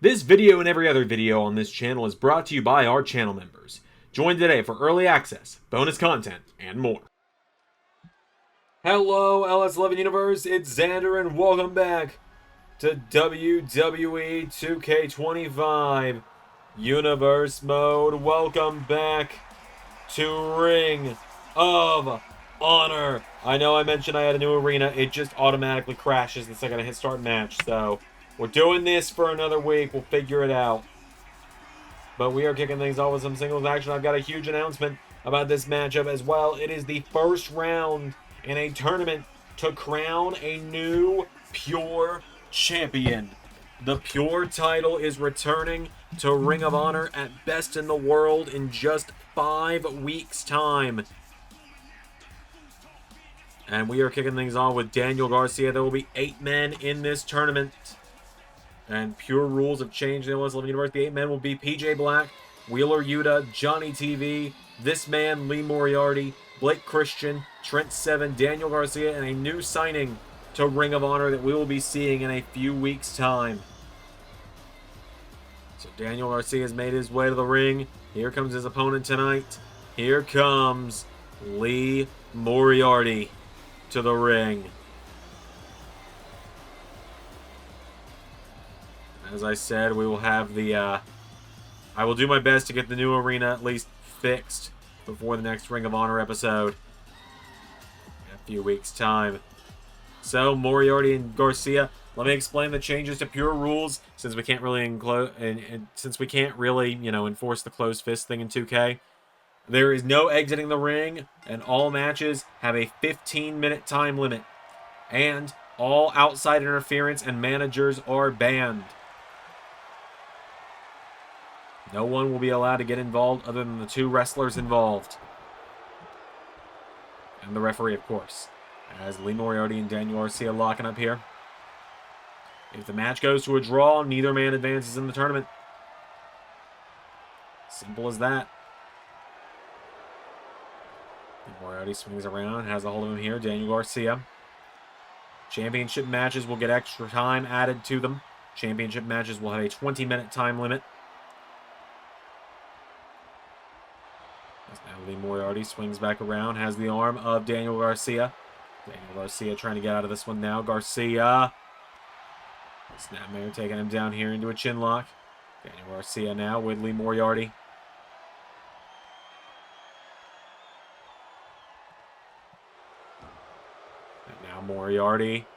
This video and every other video on this channel is brought to you by our channel members. Join today for early access, bonus content, and more. Hello, LS11 Universe, it's Xander, and welcome back to WWE 2K25 Universe Mode. Welcome back to Ring of Honor. I know I mentioned I had a new arena, it just automatically crashes the second I hit start match, so we're doing this for another week. We'll figure it out. But we are kicking things off with some singles action. I've got a huge announcement about this matchup as well. It is the first round in a tournament to crown a new Pure champion. The Pure title is returning to Ring of Honor at Best in the World in just 5 weeks' time. And we are kicking things off with Daniel Garcia. There will be 8 men in this tournament. And Pure rules have changed in the LS11 Universe. The 8 men will be PJ Black, Wheeler Yuta, Johnny TV, This Man, Lee Moriarty, Blake Christian, Trent 7, Daniel Garcia, and a new signing to Ring of Honor that we will be seeing in a few weeks' time. So Daniel Garcia has made his way to the ring. Here comes his opponent tonight. Here comes Lee Moriarty to the ring. As I said, we will have the, I will do my best to get the new arena at least fixed before the next Ring of Honor episode in a few weeks' time. So, Moriarty and Garcia, let me explain the changes to Pure rules, since we can't really enforce the closed fist thing in 2K. There is no exiting the ring, and all matches have a 15-minute time limit. And all outside interference and managers are banned. No one will be allowed to get involved other than the 2 wrestlers involved. And the referee, of course. As Lee Moriarty and Daniel Garcia locking up here. If the match goes to a draw, neither man advances in the tournament. Simple as that. Lee Moriarty swings around, has a hold of him here. Daniel Garcia. Championship matches will get extra time added to them. Championship matches will have a 20-minute time limit. Now Lee Moriarty swings back around, has the arm of Daniel Garcia. Daniel Garcia trying to get out of this one now. Garcia. Snapmare taking him down here into a chin lock. Daniel Garcia now with Lee Moriarty. And now Moriarty.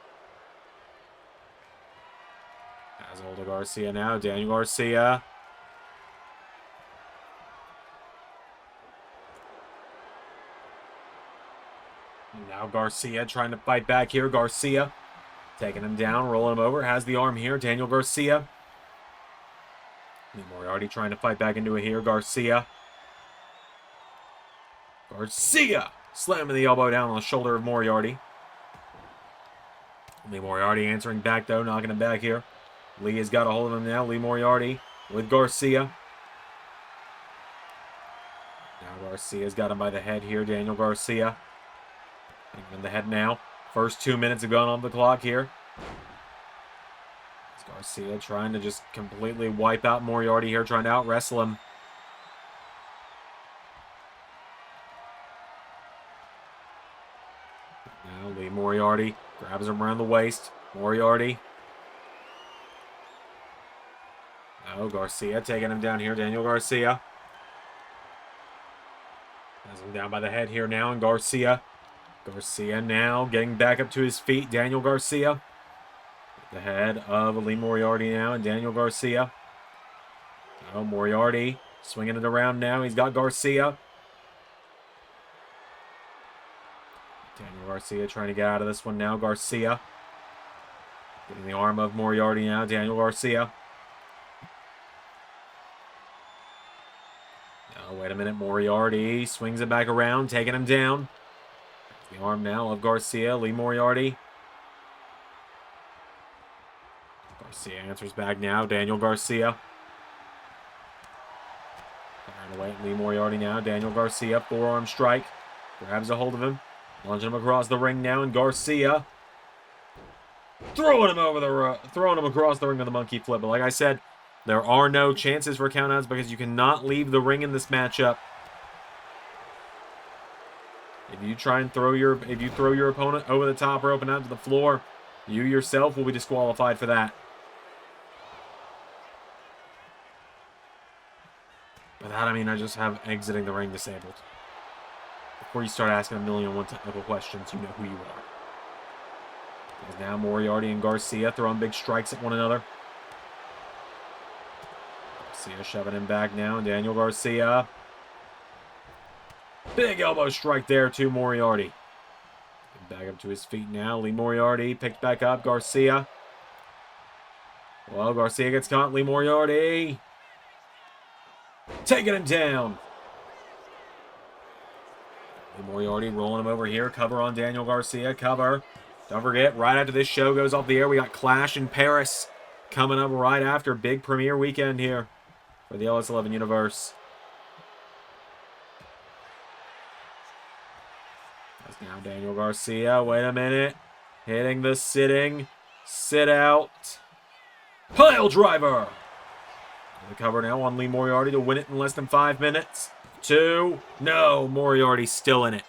Has hold of Garcia now. Daniel Garcia. Now Garcia trying to fight back here. Garcia taking him down, rolling him over. Has the arm here. Daniel Garcia. Moriarty trying to fight back into it here. Garcia. Garcia slamming the elbow down on the shoulder of Moriarty. Lee Moriarty answering back though, knocking him back here. Lee has got a hold of him now. Lee Moriarty with Garcia. Now Garcia's got him by the head here. Daniel Garcia. In the head now. First 2 minutes have gone on the clock here. It's Garcia trying to just completely wipe out Moriarty here, trying to out-wrestle him. Now Lee Moriarty grabs him around the waist. Moriarty. Now Garcia taking him down here. Daniel Garcia. Has him down by the head here now, and Garcia. Garcia now getting back up to his feet. Daniel Garcia. The head of Lee Moriarty now, and Daniel Garcia. Oh, Moriarty swinging it around now. He's got Garcia. Daniel Garcia trying to get out of this one now. Garcia. Getting the arm of Moriarty now. Daniel Garcia. Oh, wait a minute. Moriarty swings it back around, taking him down. The arm now of Garcia. Lee Moriarty. Garcia answers back now. Daniel Garcia. Firing away at Lee Moriarty now. Daniel Garcia. Forearm strike. Grabs a hold of him. Launching him across the ring now. And Garcia throwing him across the ring with a monkey flip. But like I said, There are no chances for countouts because you cannot leave the ring in this matchup. If you throw your opponent over the top rope and out to the floor, you yourself will be disqualified for that. By that I mean I just have exiting the ring disabled. Before you start asking a million and one technical questions, you know who you are. Because now Moriarty and Garcia throwing big strikes at one another. Garcia shoving him back now. Daniel Garcia. Big elbow strike there to Moriarty. Back up to his feet now. Lee Moriarty picked back up. Garcia. Well, Garcia gets caught. Lee Moriarty taking him down. Lee Moriarty rolling him over here. Cover on Daniel Garcia. Cover. Don't forget, right after this show goes off the air, we got Clash in Paris coming up right after. Big premiere weekend here for the LS11 universe. That's now Daniel Garcia. Wait a minute. Hitting the sit out. Pile driver. The cover now on Lee Moriarty to win it in less than 5 minutes. 2. No, Moriarty still in it.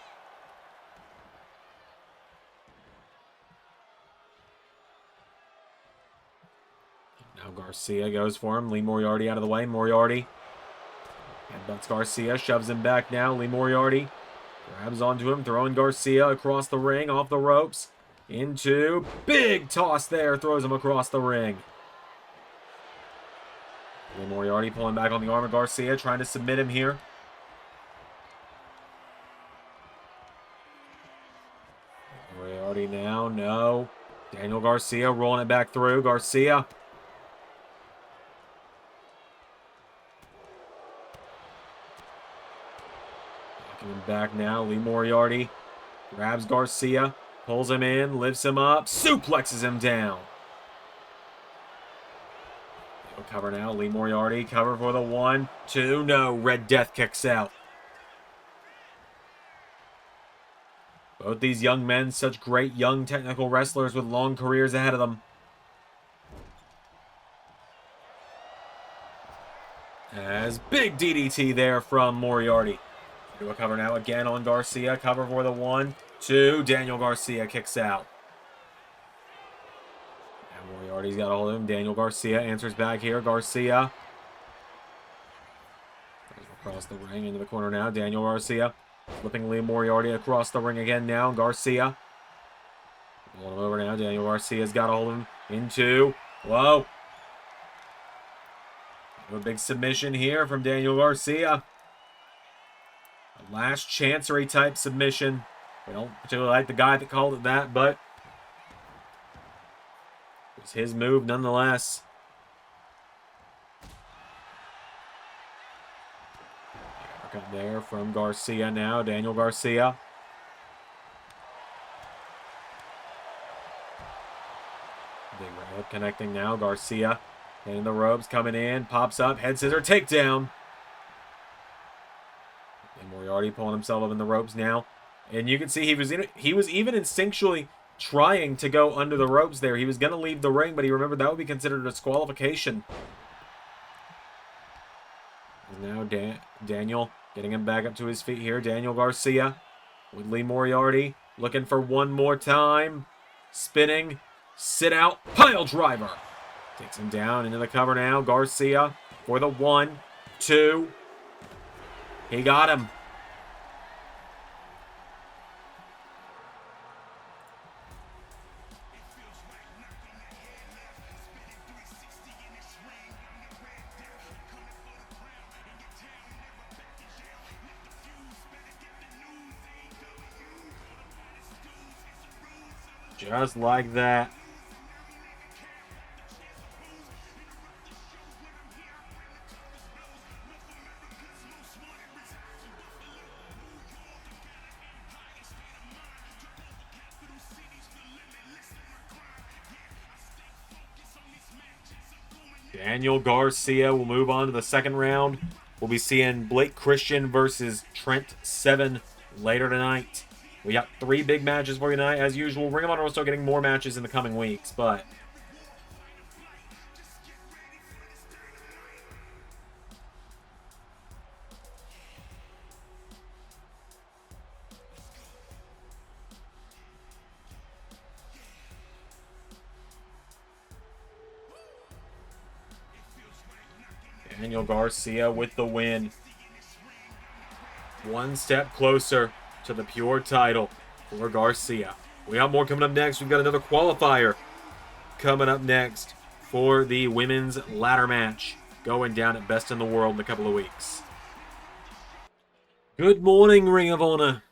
Now Garcia goes for him. Lee Moriarty out of the way. Moriarty headbutts Garcia. Shoves him back now. Lee Moriarty grabs onto him. Throwing Garcia across the ring. Off the ropes. Into. Big toss there. Throws him across the ring. Lee Moriarty pulling back on the arm of Garcia. Trying to submit him here. Moriarty now. No. Daniel Garcia rolling it back through. Garcia. Knocking him back now. Lee Moriarty grabs Garcia. Pulls him in. Lifts him up. Suplexes him down. Cover now. Lee Moriarty. Cover for the 1, 2. No. Red Death kicks out. Both these young men, such great young technical wrestlers with long careers ahead of them. As big DDT there from Moriarty. Do a cover now again on Garcia. Cover for the 1, 2. Daniel Garcia kicks out. Now Moriarty's got a hold of him. Daniel Garcia answers back here. Garcia. Across the ring into the corner now. Daniel Garcia. Flipping Lee Moriarty across the ring again now. Garcia. Rolling him over now. Daniel Garcia's got a hold of him. Into. Whoa. A big submission here from Daniel Garcia. A last chancery type submission. We don't particularly like the guy that called it that, but it's his move nonetheless. Uppercut there from Garcia now. Daniel Garcia. Big right hook connecting now. Garcia in the ropes, coming in, pops up, head scissor, takedown. And Moriarty pulling himself up in the ropes now. And you can see he was even instinctually trying to go under the ropes there. He was going to leave the ring, but he remembered that would be considered a disqualification. And now Daniel getting him back up to his feet here. Daniel Garcia with Lee Moriarty looking for one more time. Spinning, sit out, pile driver. Takes him down into the cover now. Garcia for the 1, 2. He got him. Just like that. Daniel Garcia will move on to the second round. We'll be seeing Blake Christian versus Trent 7 later tonight. We got 3 big matches for you tonight. As usual, Ring of Honor will start getting more matches in the coming weeks, but Daniel Garcia with the win. One step closer to the pure title for Garcia. We got more coming up next. We've got another qualifier coming up next for the women's ladder match going down at Best in the World in a couple of weeks. Good morning, Ring of Honor.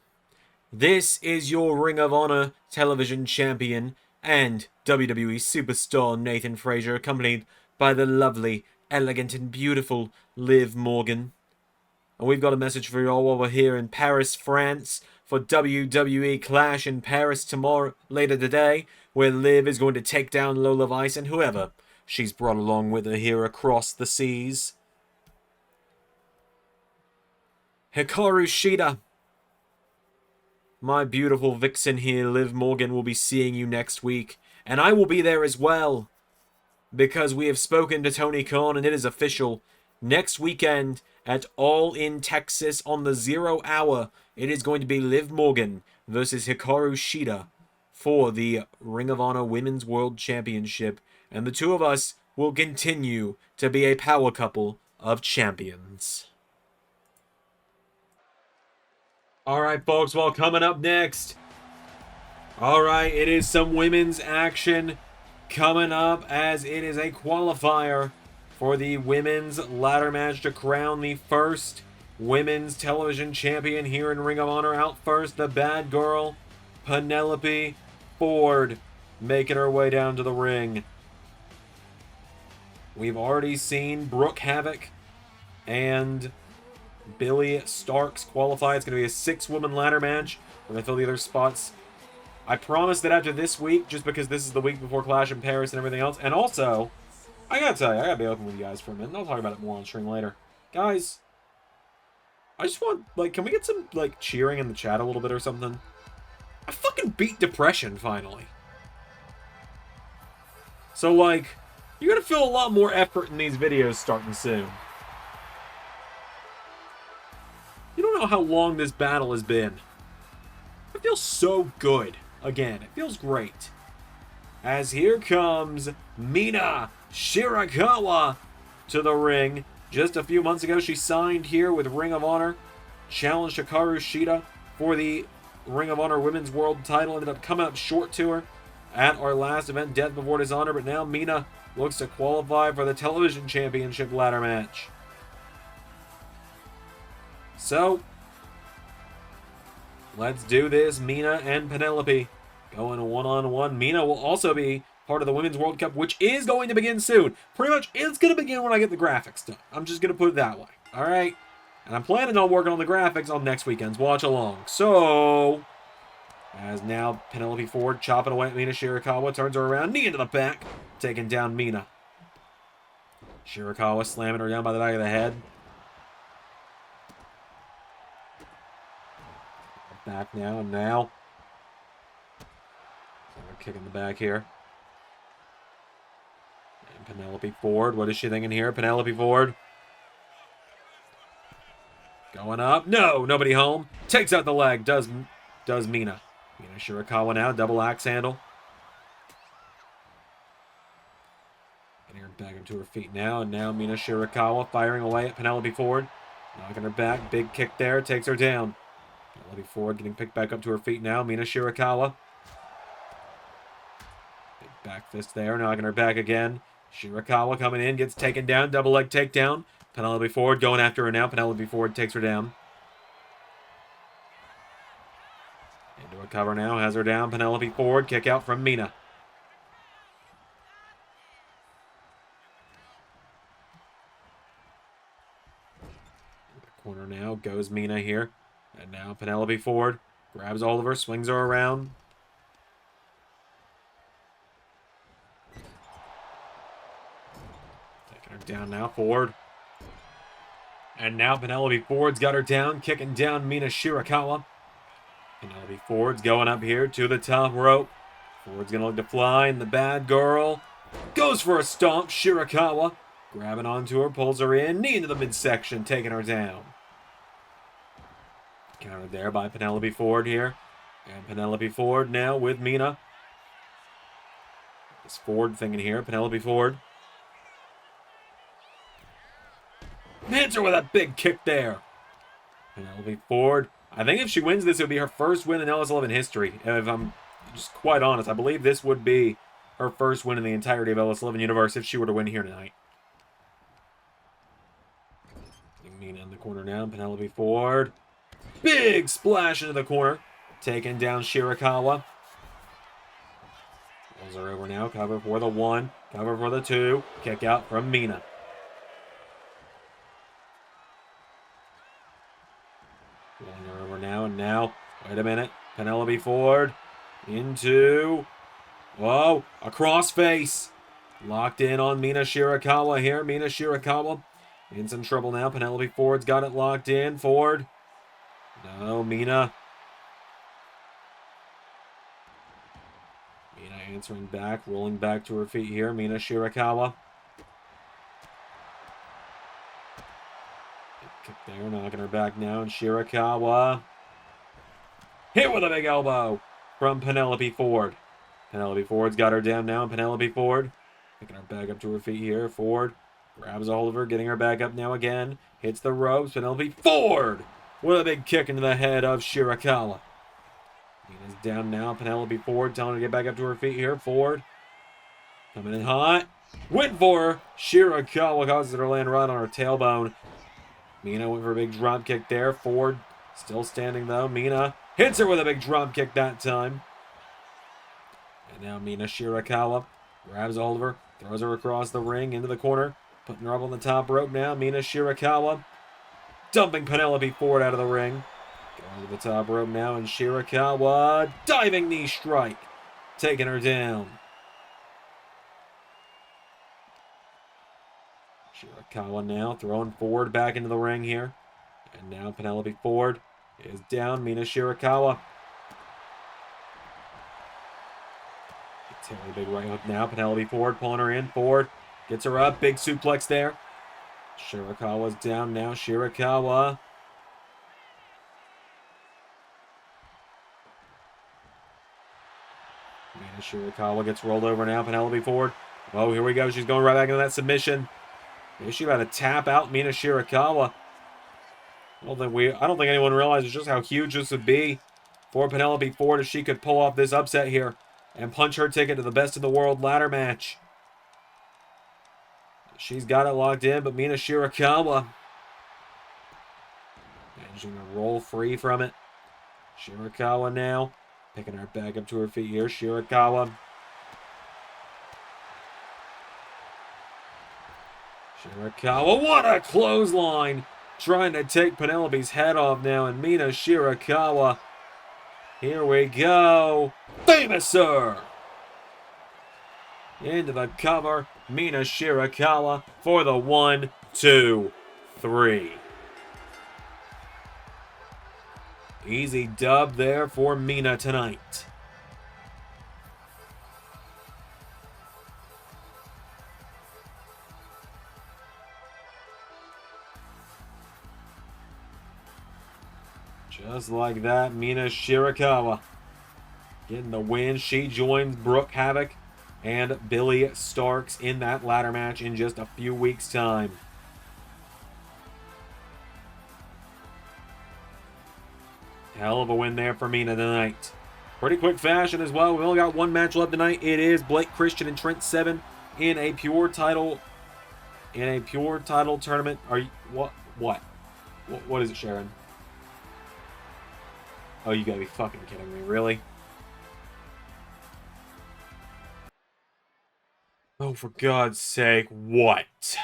This is your Ring of Honor television champion and WWE superstar Nathan Frazier, accompanied by the lovely, elegant, and beautiful Liv Morgan. And we've got a message for you all while we're here in Paris, France, for WWE Clash in Paris later today, where Liv is going to take down Lola Vice and whoever she's brought along with her here across the seas. Hikaru Shida, my beautiful vixen here, Liv Morgan, will be seeing you next week. And I will be there as well, because we have spoken to Tony Khan and it is official. Next weekend at All in Texas on the 0 hour, it is going to be Liv Morgan versus Hikaru Shida for the Ring of Honor Women's World Championship. And the two of us will continue to be a power couple of champions. Alright, folks, well, coming up next. Alright, it is some women's action coming up as it is a qualifier for the women's ladder match to crown the first women's television champion here in Ring of Honor. Out first, the bad girl, Penelope Ford, making her way down to the ring. We've already seen Brooke Havoc and Billy Starks qualify. It's going to be a 6-woman ladder match. We're going to fill the other spots. I promise that after this week, just because this is the week before Clash in Paris and everything else, and also, I gotta tell you, I gotta be open with you guys for a minute, and I'll talk about it more on stream later. Guys, I just want, like, can we get some, like, cheering in the chat a little bit or something? I fucking beat depression, finally. So, like, you're gonna feel a lot more effort in these videos starting soon. You don't know how long this battle has been. It feels so good. Again, it feels great. As here comes Mina Shirakawa to the ring. Just a few months ago, she signed here with Ring of Honor. Challenged Hikaru Shida for the Ring of Honor Women's World title. Ended up coming up short to her at our last event, Death Before Dishonor. But now Mina looks to qualify for the Television Championship ladder match. So, let's do this. Mina and Penelope going one-on-one. Mina will also be part of the Women's World Cup, which is going to begin soon. Pretty much, it's going to begin when I get the graphics done. I'm just going to put it that way. All right? And I'm planning on working on the graphics on next weekend's watch along. So, as now Penelope Ford chopping away at Mina Shirakawa, turns her around, knee into the back, taking down Mina. Shirakawa slamming her down by the back of the head. Back now, and now. Kick in the back here. And Penelope Ford, what is she thinking here? Penelope Ford. Going up. No, nobody home. Takes out the leg. Does Mina. Mina Shirakawa now, double axe handle. Getting her back into her feet now, and now Mina Shirakawa firing away at Penelope Ford. Knocking her back. Big kick there. Takes her down. Penelope Ford getting picked back up to her feet now. Mina Shirakawa. Big back fist there. Knocking her back again. Shirakawa coming in. Gets taken down. Double leg takedown. Penelope Ford going after her now. Penelope Ford takes her down. Into a cover now. Has her down. Penelope Ford. Kick out from Mina. In the corner now. Goes Mina here. And now Penelope Ford grabs all of her, swings her around. Taking her down now, Ford. And now Penelope Ford's got her down, kicking down Mina Shirakawa. Penelope Ford's going up here to the top rope. Ford's going to look to fly, and the bad girl goes for a stomp. Shirakawa grabbing onto her, pulls her in, knee into the midsection, taking her down. Countered there by Penelope Ford here. And Penelope Ford now with Mina. This Ford thing in here. Penelope Ford. Hits her with a big kick there. Penelope Ford. I think if she wins this, it would be her first win in LS11 history. If I'm just quite honest, I believe this would be her first win in the entirety of LS11 Universe if she were to win here tonight. Mina in the corner now. Penelope Ford. Big splash into the corner. Taking down Shirakawa. Rolls her over now. Cover for the 1. Cover for the 2. Kick out from Mina. Rolling her over now. And now, wait a minute. Penelope Ford into... Whoa, a crossface. Locked in on Mina Shirakawa here. Mina Shirakawa in some trouble now. Penelope Ford's got it locked in. Ford. No, Mina. Mina answering back, rolling back to her feet here. Mina Shirakawa. Kick there, knocking her back now. And Shirakawa. Hit with a big elbow from Penelope Ford. Penelope Ford's got her down now. Penelope Ford picking her back up to her feet here. Ford grabs a hold of her, getting her back up now again. Hits the ropes. Penelope Ford with a big kick into the head of Shirakawa. Mina's down now. Penelope Ford telling her to get back up to her feet here. Ford coming in hot. Went for her. Shirakawa causes her to land right on her tailbone. Mina went for a big drop kick there. Ford still standing though. Mina hits her with a big drop kick that time. And now Mina Shirakawa grabs a hold of her, throws her across the ring into the corner, putting her up on the top rope now. Mina Shirakawa dumping Penelope Ford out of the ring. Going to the top rope now, and Shirakawa diving knee strike, taking her down. Shirakawa now throwing Ford back into the ring here. And now Penelope Ford is down. Mina Shirakawa. Taking a big right hook now. Penelope Ford pulling her in. Ford gets her up. Big suplex there. Shirakawa's down now. Shirakawa. Mina Shirakawa gets rolled over now. Penelope Ford. Oh, here we go. She's going right back into that submission. Is she about to tap out Mina Shirakawa? I don't think anyone realizes just how huge this would be for Penelope Ford if she could pull off this upset here and punch her ticket to the Best in the World ladder match. She's got it locked in, but Mina Shirakawa managing to roll free from it. Shirakawa now picking her back up to her feet here. Shirakawa. Shirakawa, what a clothesline! Trying to take Penelope's head off now, and Mina Shirakawa. Here we go. Famouser! Into the cover. Mina Shirakawa for the 1, 2, 3. Easy dub there for Mina tonight. Just like that, Mina Shirakawa getting the win. She joins Brooke Havoc and Billy Starks in that ladder match in just a few weeks' time. Hell of a win there for Mina tonight. Pretty quick fashion as well. We only got one match left tonight. It is Blake Christian and Trent Seven in a pure title tournament. Are you what is it, Sharon? Oh, you gotta be fucking kidding me, really? Oh, for God's sake, what?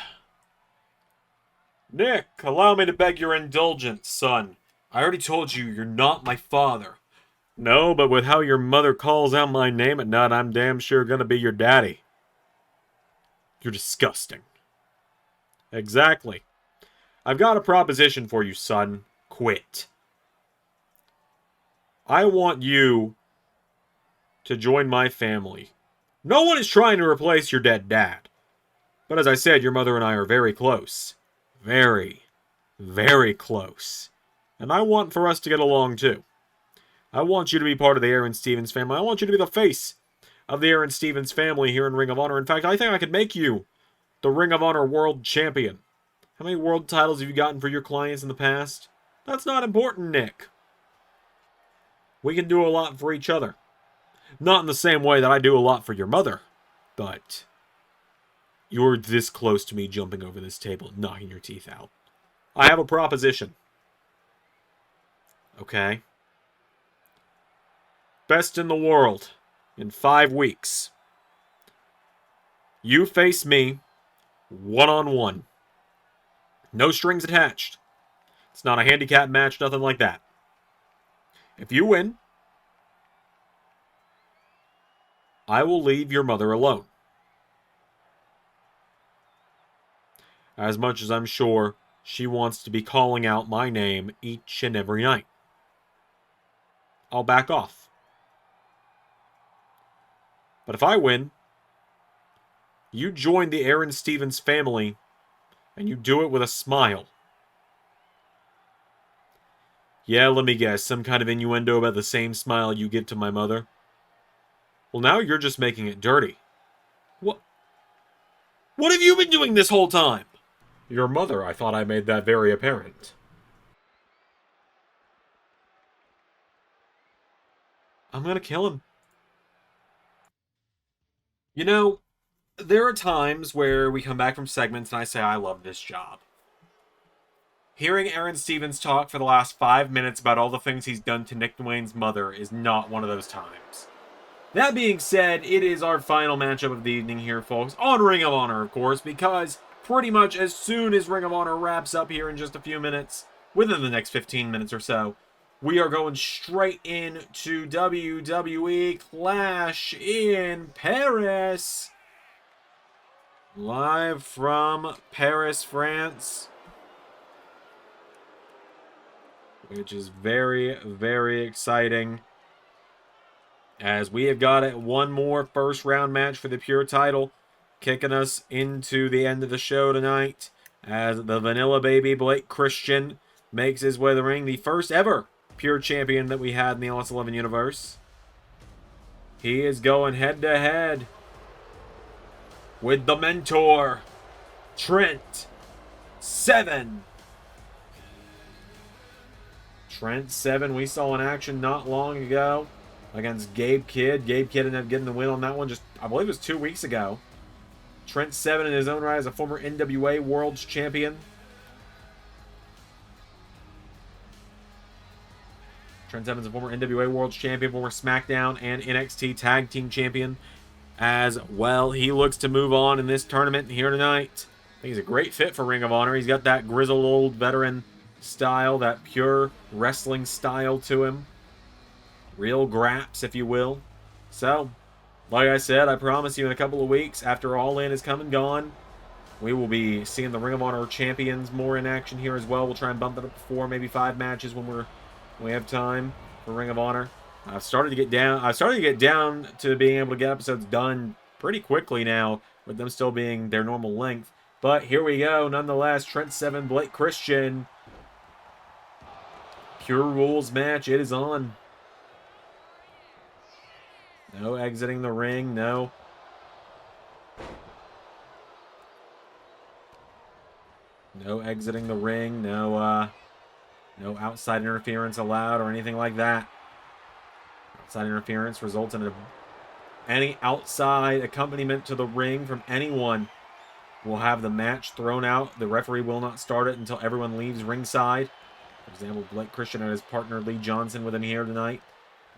Nick, allow me to beg your indulgence, son. I already told you you're not my father. No, but with how your mother calls out my name at night, I'm damn sure gonna be your daddy. You're disgusting. Exactly. I've got a proposition for you, son. Quit. I want you to join my family. No one is trying to replace your dead dad. But as I said, your mother and I are very close. Very, very close. And I want for us to get along too. I want you to be part of the Aaron Stevens family. I want you to be the face of the Aaron Stevens family here in Ring of Honor. In fact, I think I could make you the Ring of Honor World Champion. How many world titles have you gotten for your clients in the past? That's not important, Nick. We can do a lot for each other. Not in the same way that I do a lot for your mother, but you're this close to me jumping over this table and knocking your teeth out. I have a proposition. Okay? Best in the world in 5 weeks. You face me one-on-one. No strings attached. It's not a handicap match, nothing like that. If you win, I will leave your mother alone. As much as I'm sure she wants to be calling out my name each and every night. I'll back off. But if I win, you join the Aaron Stevens family, and you do it with a smile. Yeah, let me guess, some kind of innuendo about the same smile you give to my mother? Well, now you're just making it dirty. What have you been doing this whole time? Your mother, I thought I made that very apparent. I'm gonna kill him. You know, there are times where we come back from segments and I say, I love this job. Hearing Aaron Stevens talk for the last 5 minutes about all the things he's done to Nick Wayne's mother is not one of those times. That being said, it is our final matchup of the evening here, folks, on Ring of Honor, of course, because pretty much as soon as Ring of Honor wraps up here in just a few minutes, within the next 15 minutes or so, we are going straight into WWE Clash in Paris. Live from Paris, France. Which is very, very exciting. As we have got it, one more first round match for the Pure title, kicking us into the end of the show tonight. As the Vanilla Baby Blake Christian makes his way to the ring, the first ever Pure champion that we had in the LS11 universe. He is going head to head with the mentor, Trent 7. Trent 7, we saw in action not long ago against Gabe Kidd. Gabe Kidd ended up getting the win on that one just, I believe it was 2 weeks ago. Trent 7 in his own right as a former NWA World's Champion. Trent 7 is a former NWA World's Champion, former SmackDown and NXT Tag Team Champion as well. He looks to move on in this tournament here tonight. I think he's a great fit for Ring of Honor. He's got that grizzled old veteran style, that pure wrestling style to him. Real graps, if you will. So, like I said, I promise you in a couple of weeks, after All In is come and gone, we will be seeing the Ring of Honor champions more in action here as well. We'll try and bump it up to 4, maybe 5 matches when we have time for Ring of Honor. I've started to get down to being able to get episodes done pretty quickly now, with them still being their normal length. But here we go, nonetheless. Trent 7, Blake Christian. Pure Rules match, it is on. No exiting the ring, no. No exiting the ring, no outside interference allowed or anything like that. Outside interference results in any outside accompaniment to the ring from anyone will have the match thrown out. The referee will not start it until everyone leaves ringside. For example, Blake Christian and his partner Lee Johnson with him here tonight.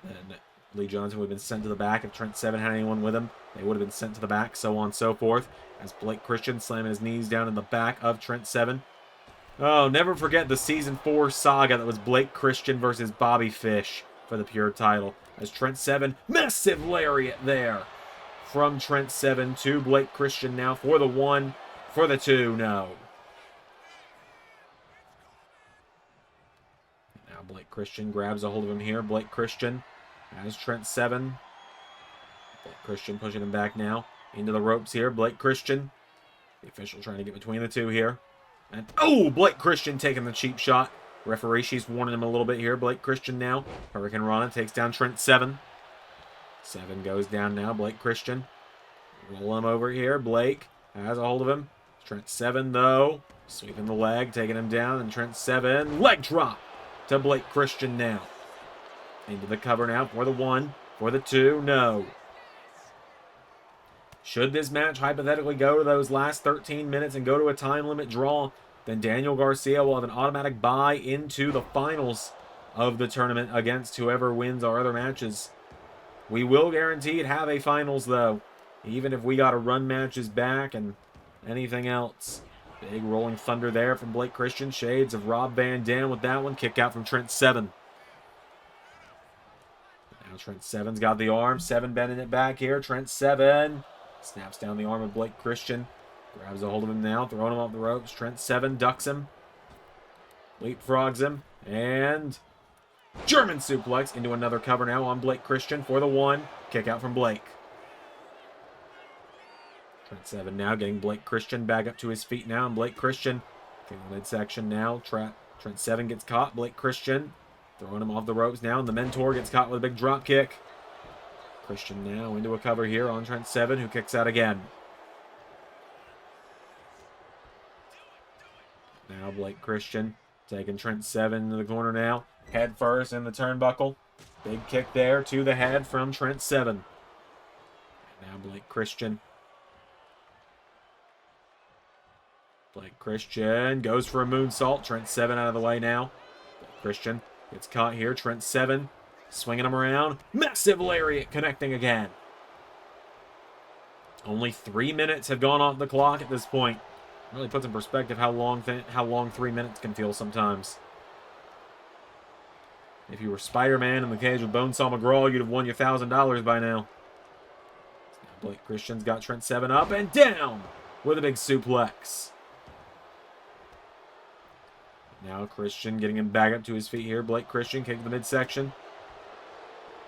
And Lee Johnson would have been sent to the back. If Trent 7 had anyone with him, they would have been sent to the back, so on and so forth. As Blake Christian slamming his knees down in the back of Trent 7. Oh, never forget the Season 4 saga that was Blake Christian versus Bobby Fish for the Pure title. As Trent 7, massive lariat there from Trent 7 to Blake Christian now for the 1, for the 2, no. Now Blake Christian grabs a hold of him here. Blake Christian as Trent 7. Blake Christian pushing him back now into the ropes here. Blake Christian, the official trying to get between the two here. And oh, Blake Christian taking the cheap shot. Referee, she's warning him a little bit here. Blake Christian now. Hurricane Rana takes down Trent 7. 7 goes down now. Blake Christian. Roll him over here. Blake has a hold of him. Trent 7, though, Sweeping the leg, taking him down, and Trent 7. Leg drop to Blake Christian now. Into the cover now for the 1, for the 2, no. Should this match hypothetically go to those last 13 minutes and go to a time limit draw, then Daniel Garcia will have an automatic bye into the finals of the tournament against whoever wins our other matches. We will guaranteed have a finals, though, even if we got to run matches back and anything else. Big rolling thunder there from Blake Christian. Shades of Rob Van Dam with that one. Kick out from Trent 7. Now Trent 7's got the arm. 7 bending it back here. Trent 7 snaps down the arm of Blake Christian. Grabs a hold of him now. Throwing him off the ropes. Trent 7 ducks him. Leapfrogs him. And German suplex into another cover now on Blake Christian for the 1. Kick out from Blake. Trent 7 now getting Blake Christian back up to his feet now. And Blake Christian getting the midsection now. Trent 7 gets caught. Blake Christian throwing him off the ropes now. And the Mentor gets caught with a big drop kick. Christian now into a cover here on Trent 7, who kicks out again. Now Blake Christian taking Trent 7 into the corner now. Head first in the turnbuckle. Big kick there to the head from Trent 7. Now Blake Christian. Blake Christian goes for a moonsault. Trent 7 out of the way now. Blake Christian gets caught here. Trent 7 swinging him around. Massive lariat connecting again. Only 3 minutes have gone off the clock at this point. Really puts in perspective how long 3 minutes can feel sometimes. If you were Spider-Man in the cage with Bonesaw McGraw, you'd have won your $1,000 by now. Blake Christian's got Trent 7 up and down with a big suplex. Now Christian getting him back up to his feet here. Blake Christian kicking the midsection.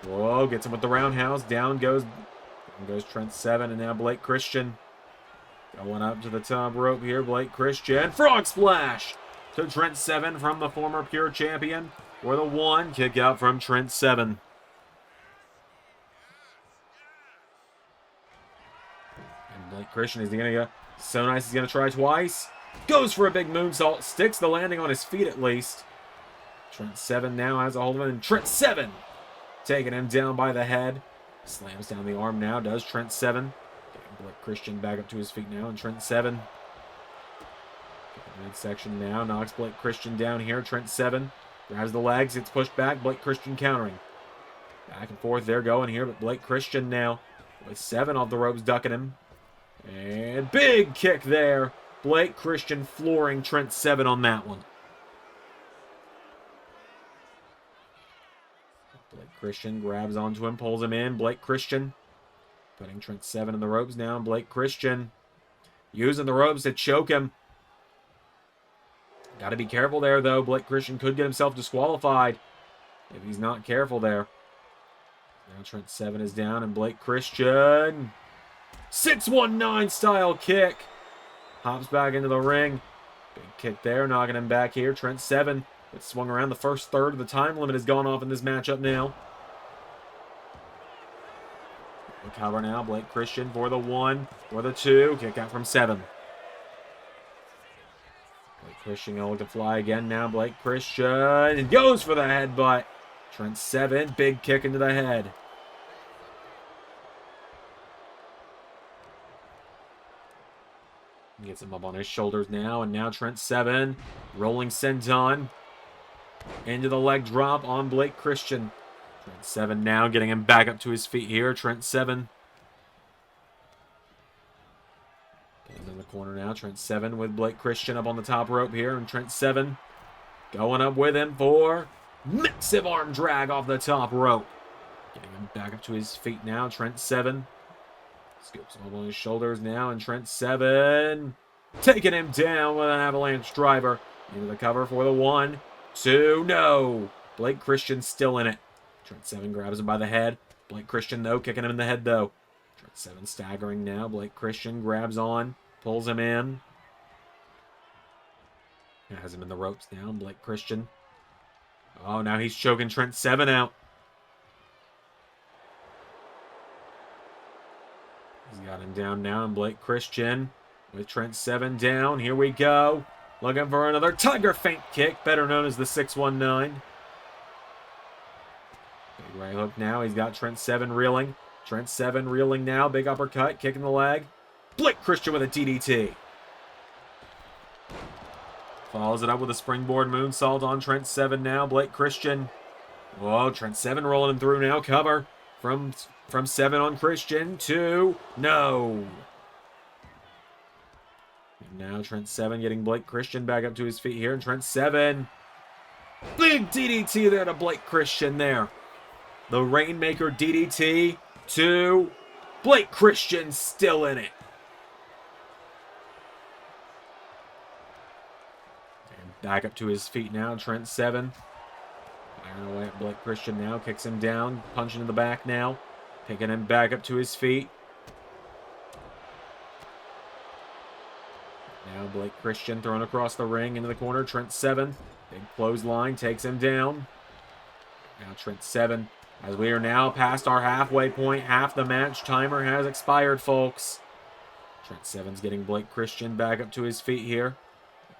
Whoa, gets him with the roundhouse. Down goes Trent 7, and now Blake Christian going up to the top rope here. Blake Christian. Frog splash to Trent 7 from the former Pure Champion. For the 1, kick out from Trent 7. And Blake Christian, is he going to go? So nice, he's going to try twice. Goes for a big moonsault. Sticks the landing on his feet at least. Trent 7 now has a hold of him. And Trent 7 taking him down by the head. Slams down the arm now. Does Trent 7. Getting Blake Christian back up to his feet now. And Trent 7. Midsection now. Knocks Blake Christian down here. Trent 7. Grabs the legs, gets pushed back. Blake Christian countering. Back and forth they're going here, but Blake Christian now with 7 off the ropes ducking him. And big kick there. Blake Christian flooring Trent 7 on that one. Blake Christian grabs onto him, pulls him in. Blake Christian putting Trent 7 in the ropes now. Blake Christian using the ropes to choke him. Got to be careful there, though. Blake Christian could get himself disqualified if he's not careful there. Now Trent 7 is down, and Blake Christian 619 style kick. Hops back into the ring. Big kick there, knocking him back here. Trent 7 gets swung around. The first third of the time limit has gone off in this matchup now. The cover now. Blake Christian for the 1, for the 2. Kick out from 7. Blake Christian going to fly again now. Blake Christian goes for the headbutt. Trent 7, big kick into the head. Gets him up on his shoulders now, and now Trent 7 rolling senton into the leg drop on Blake Christian. Trent 7 now getting him back up to his feet here. Trent 7 in the corner now. Trent 7 with Blake Christian up on the top rope here. And Trent 7 going up with him for massive arm drag off the top rope. Getting him back up to his feet now. Trent 7 scoops him up on his shoulders now. And Trent 7 taking him down with an avalanche driver. Into the cover for the 1, 2, no. Blake Christian still in it. Trent 7 grabs him by the head. Blake Christian, though, kicking him in the head, though. Trent 7 staggering now. Blake Christian grabs on. Pulls him in. Has him in the ropes now. Blake Christian. Oh, now he's choking Trent 7 out. He's got him down now. And Blake Christian with Trent 7 down. Here we go. Looking for another Tiger Feint kick, better known as the 619. Big right hook now. He's got Trent Seven reeling. Trent Seven reeling now. Big uppercut, kicking the leg. Blake Christian with a DDT. Follows it up with a springboard moonsault on Trent Seven now. Blake Christian. Whoa, Trent Seven rolling him through now. Cover from Seven on Christian. 2. No. And now Trent Seven getting Blake Christian back up to his feet here. And Trent Seven. Big DDT there to Blake Christian there. The Rainmaker DDT to Blake Christian, still in it. And back up to his feet now, Trent Seven. Firing away at Blake Christian now, kicks him down, punching in the back now. Picking him back up to his feet. Now Blake Christian thrown across the ring into the corner. Trent Seven, big clothesline, takes him down. Now Trent Seven, as we are now past our halfway point. Half the match timer has expired, folks. Trent Seven's getting Blake Christian back up to his feet here.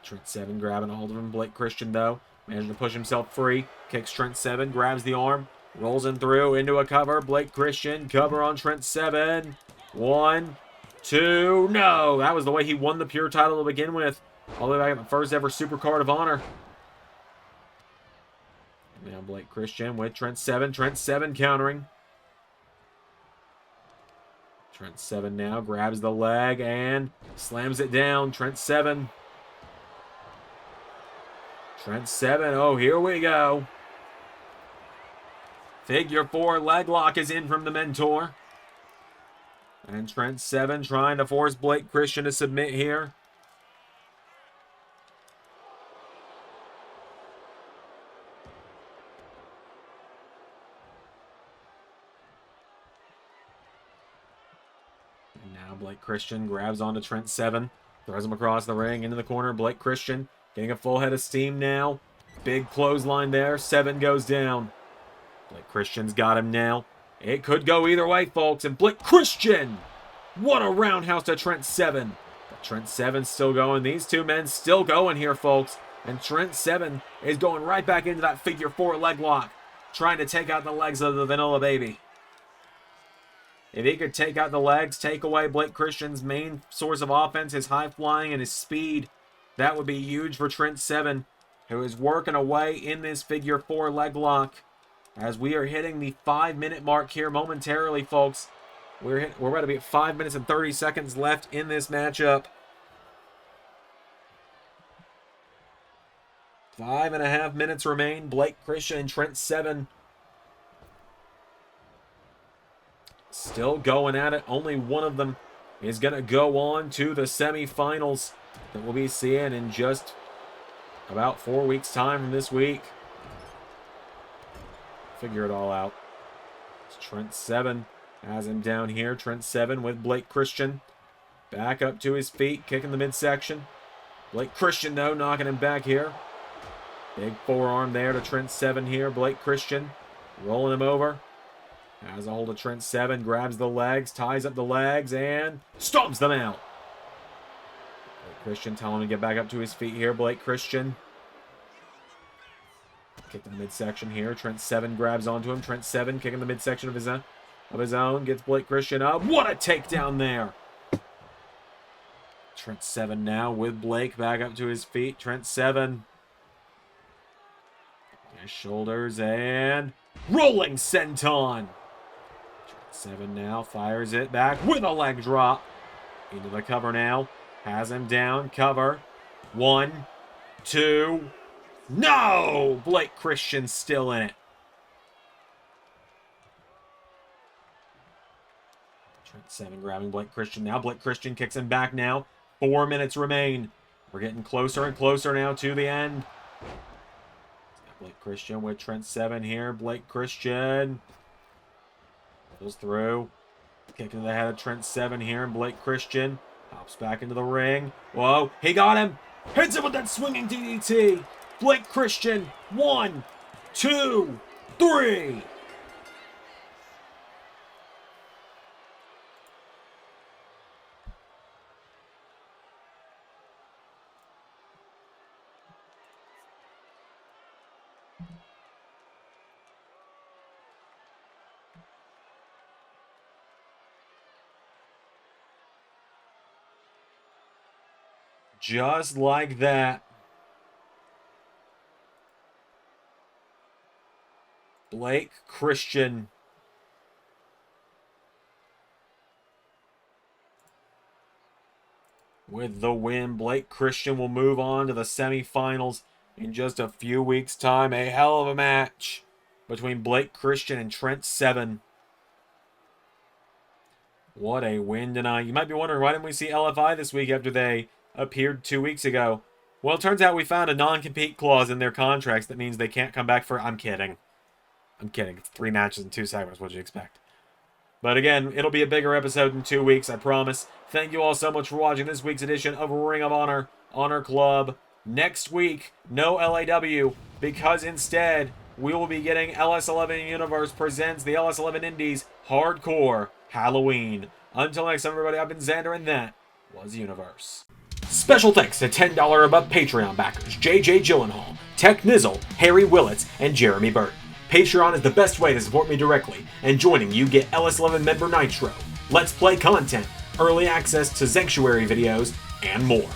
Trent Seven grabbing a hold of him. Blake Christian, though, managing to push himself free. Kicks Trent Seven, grabs the arm, rolls him through into a cover. Blake Christian, cover on Trent Seven. 1, 2, no! That was the way he won the Pure title to begin with. All the way back at the first ever Super Card of Honor. Now Blake Christian with Trent Seven. Trent Seven countering. Trent Seven now grabs the leg and slams it down. Trent Seven. Trent Seven. Oh, here we go. Figure 4 leg lock is in from the Mentor. And Trent Seven trying to force Blake Christian to submit here. Now Blake Christian grabs onto Trent Seven. Throws him across the ring into the corner. Blake Christian getting a full head of steam now. Big clothesline there. Seven goes down. Blake Christian's got him now. It could go either way, folks. And Blake Christian! What a roundhouse to Trent Seven. But Trent Seven's still going. These two men still going here, folks. And Trent Seven is going right back into that figure 4 leg lock. Trying to take out the legs of the Vanilla Baby. If he could take out the legs, take away Blake Christian's main source of offense, his high flying and his speed, that would be huge for Trent Seven, who is working away in this figure 4 leg lock. As we are hitting the 5-minute mark here momentarily, folks. We're about to be at 5 minutes and 30 seconds left in this matchup. 5.5 minutes remain. Blake Christian and Trent Seven still going at it. Only one of them is going to go on to the semifinals that we'll be seeing in just about 4 weeks' time from this week. Figure it all out. It's Trent Seven has him down here. Trent Seven with Blake Christian. Back up to his feet, kicking the midsection. Blake Christian, though, knocking him back here. Big forearm there to Trent Seven here. Blake Christian rolling him over. Has a hold of Trent Seven, grabs the legs, ties up the legs, and stomps them out. Blake Christian telling him to get back up to his feet here. Blake Christian. Kick the midsection here. Trent Seven grabs onto him. Trent Seven kicking the midsection of his own. Gets Blake Christian up. What a takedown there. Trent Seven now with Blake back up to his feet. Trent Seven. His shoulders and rolling senton. Seven now fires it back with a leg drop. Into the cover now. Has him down. Cover. 1, 2. No! Blake Christian still in it. Trent Seven grabbing Blake Christian now. Blake Christian kicks him back now. 4 minutes remain. We're getting closer and closer now to the end. Blake Christian with Trent Seven here. Blake Christian goes through. Kicking to the head of Trent Seven here. And Blake Christian hops back into the ring. Whoa, he got him. Hits him with that swinging DDT. Blake Christian. 1, 2, 3. Just like that. Blake Christian. With the win, Blake Christian will move on to the semifinals in just a few weeks' time. A hell of a match between Blake Christian and Trent Seven. What a win tonight. You might be wondering, why didn't we see LFI this week after they appeared 2 weeks ago? Well, it turns out we found a non-compete clause in their contracts that means they can't come back for... I'm kidding. I'm kidding. It's 3 matches in 2 segments. What'd you expect? But again, it'll be a bigger episode in 2 weeks, I promise. Thank you all so much for watching this week's edition of Ring of Honor Honor Club. Next week, no LAW, because instead, we will be getting LS11 Universe presents the LS11 Indies Hardcore Halloween. Until next time, everybody, I've been Xander, and that was Universe. Special thanks to $10 above Patreon backers JJ Gyllenhaal, Tech Nizzle, Harry Willetts, and Jeremy Burt. Patreon is the best way to support me directly, and joining you get LS11 member Nitro, Let's Play content, early access to Sanctuary videos, and more.